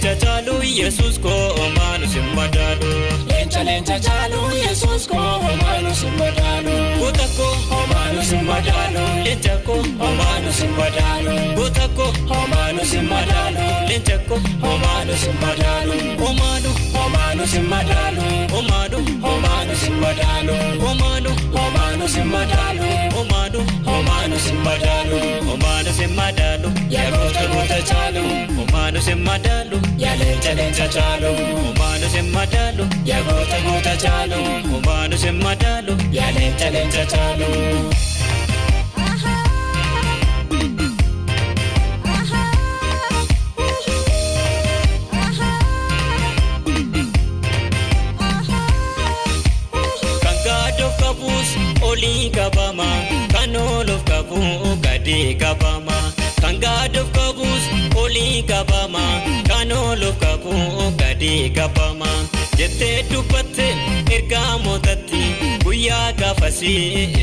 leenca caalu Yesuus koo omaanu simmadaalu. Leenca caalu Yesuus koo omaanu simmadaalu. Goota koo Omaanu simmadaalu. leenca koo Omaanu simmadaalu. goota koo Omaanu simmadaalu. leenca koo Omaanu simmadaalu. omaanu Omaanu simmadaalu. omaanu Omaanu simmadaalu. omaanu Omaanu simmadaalu. omaanu Omaanu simmadaalu. omaanu simmadaalu. Yaa goota caalu. omaanu simmadaalu. Yaa leenca caalu. omaanu simmadaalu. Yaa goota caalu. omaanu simmadaalu. Yaa leenca caalu. Oli kabama, kanolof kabu gadi kabama. Kangadof kabus, oli kabama, kanolof kabu gadi kabama. Jette dupatte erga motatti, guyyaa gaafasi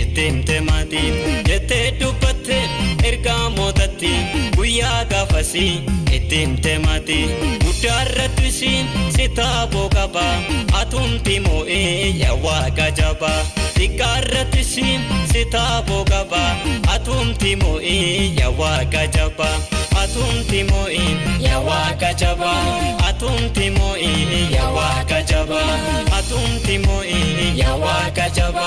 ittimte mati. Jette dupatte erga motatti, guyyaa gaafasi ittimte mati. Guddaarratti sitaaboo qaba, atumti moo'ee yaa waaqa jaba. Dikarratti sitaaboo qaba, atumti moo'ee yaa waaqa jaba. Atumti moo'ee Yaa waaqa jaba. atumti moo'ee Yaa waaqa jaba. atumti moo'ee Yaa waaqa jaba.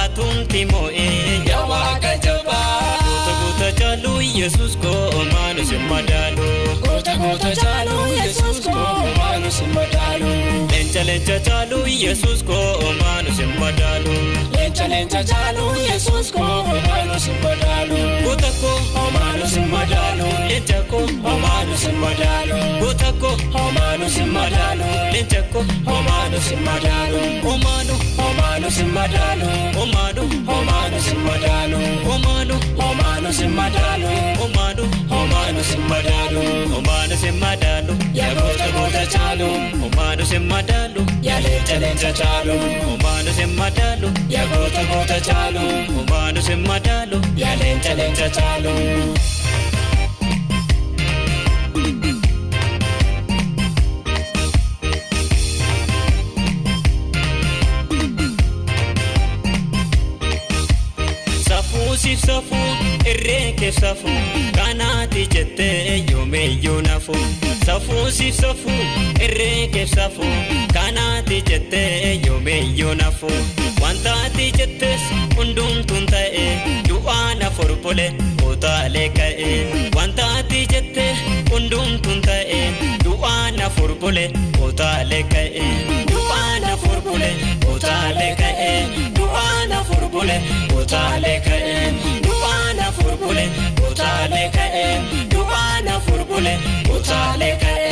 atumti moo'ee Yaa waaqa jaba. goota caalu Yesuus koo omaanu simmadaalu. Goota caalu Yesuus koo omaanu simmadaalu. Leenca caalu Yesuus koo omaanu simmadaalu. Leenca caalu Yesuus koo omaanu simmadaalu. Goota koo Omaanu simmadaalu. leenca koo Omaanu simmadaalu. goota koo Omaanu simmadaalu. leenca koo Omaanu simmadaalu. omaanu Omaanu simmadaalu. omaanu Omaanu simmadaalu. omaanu Omaanu simmadaalu. omaanu Omaanu simmadaalu. omaanu simmadaalu. Yaa goota caalu. omaanu simmadaalu. Yaa leenca caalu. omaanu simmadaalu. Yaa goota caalu. omaanu simmadaalu. Yaa leenca caalu. Sif safu irree keef safu kanaati jettee yoomeyyuu nafu. Safu sif safu irree keef safu kanaati jettee yoomeyyuu nafu. Wantaati jettes hundumtuun ta'e du'aan afur bole utaalee ka'e. Wantaati jette hundumtuun ta'e du'aan afur bole utaalee ka'e. Du'aan afur bole utaalee ka'e. Du'aan afur bole utaalee ka'e. Du'aan afur bole utaalee ka'e. Du'aan afur bole utaalee ka'e.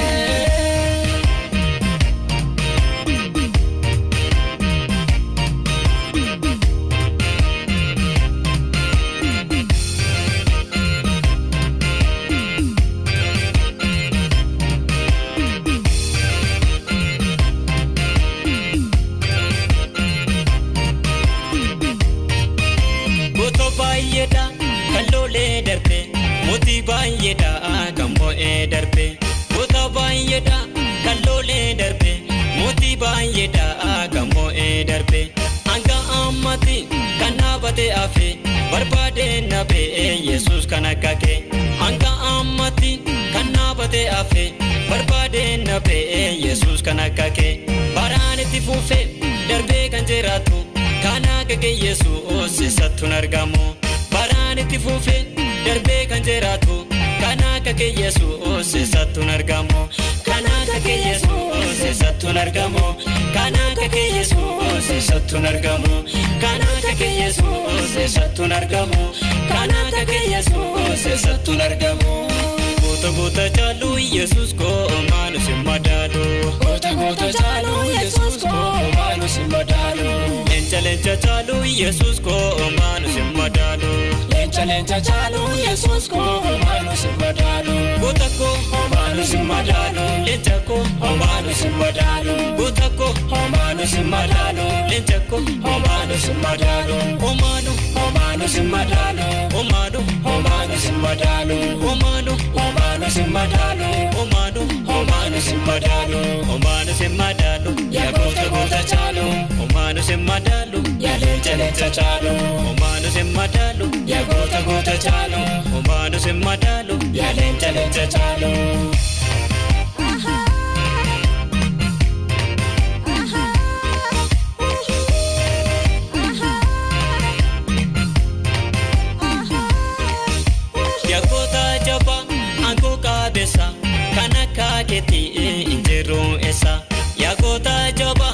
Baay'eedha kan loolee darbe mootii baay'eedha kan mo'ee darbe. Goota baay'eedha kan loolee darbe mootii baay'eedha kan mo'ee darbe. Hanga ammatti kan dhaabatee hafe barbaadee nabee Yesuus kan akka kee. Hanga ammatti kan dhaabatee hafe barbaadee nabee Yesuus kan akka kee. Baraan itti fuufee darbee kan jiraatu. Kana kake Yesuus isattuun argamu. Baraan itti fuufee darbee kan jiraatu. Kana kake Yesuus isattuun argamu. Kana kake Yesuus isattuun argamu. Kana kake Yesuus isattuun argamu. Kana kake Yesuus isattuun argamu. Kana kake Yesuus isattuun argamu. Goota caalu Yesuus koo omaanu simmadaalu. Goota caalu Yesuus koo omaanu simmadaalu. Leenca caalu Yesuus koo omaanu simmadaalu. Leenca caalu Yesuus ko homaanu si madaalu. Goota koo Homaanu si madaalu. leenca koo Homaanu si madaalu. goota koo Homaanu si madaalu. leenca koo Homaanu si madaalu. omaanu Homaanu si madaalu. omaanu Homaanu si madaalu. omaanu Homaanu si madaalu. omaanu Homaanu si madaalu. omaanu si madaalu Yaa goota goota caalu. omaanu si madaalu Yaa leenca caalu. omaanu si madaalu Yaa goota goota caalu. omaanu si madaalu Yaa leenca caalu. yagoota jaba angoo qabeessa kan akka keetii injiruun eessa yagoota jaba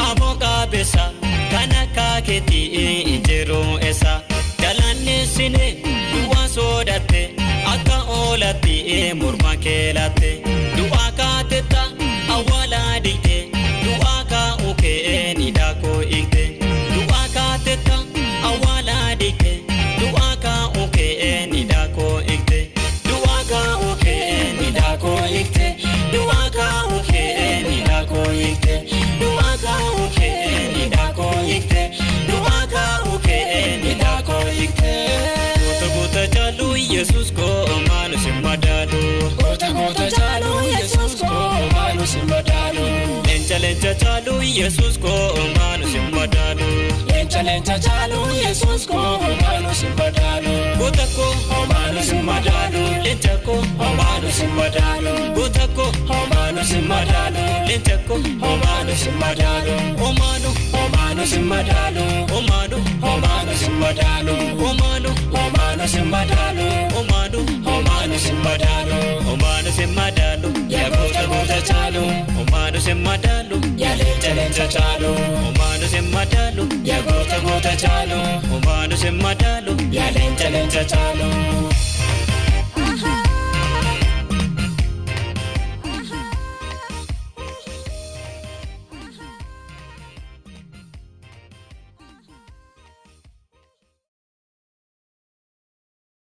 aboo qabeessa kan akka keetii injiruun eessa jalanni sine duwwaa soodatte akka oolatti morma keelatte du'aa kaatetta awwaalaa dhiite du'aa kaa'uu kee ni daakoo igte du'aa kaatetta awwaalaa dhiite du'aa kaa'uu kee ni daakoo igte du'aa kaa'uu kee ni daakoo igte du'aa kaa'uu kee ni daakoo igte du'aa kaa'uu kee ni daakoo igte du'aa kaa'uu kee ni daakoo igte. Goota goota caalu Yesuus koo maanu si madaalu. Goota goota caalu Yesuus ko homaanu si madaalu. Leenca caalu Yesuus koo maanu si madaalu. Leenca caalu Yesuus ko homaanu si madaalu. Goota koo Homaanu si madaalu. leenca koo Homaanu si madaalu. goota koo Homaanu si madaalu. leenca koo Homaanu si madaalu. omaanu Homaanu si madaalu. omaanu Homaanu si madaalu. omaanu Homaanu si madaalu. omaanu Homaanu si madaalu. omaanu si madaalu Yaa goota goota caalu. omaanu si madaalu Yaa leenca caalu. omaanu si madaalu Yaa goota goota caalu. omaanu si madaalu Yaa leenca caalu.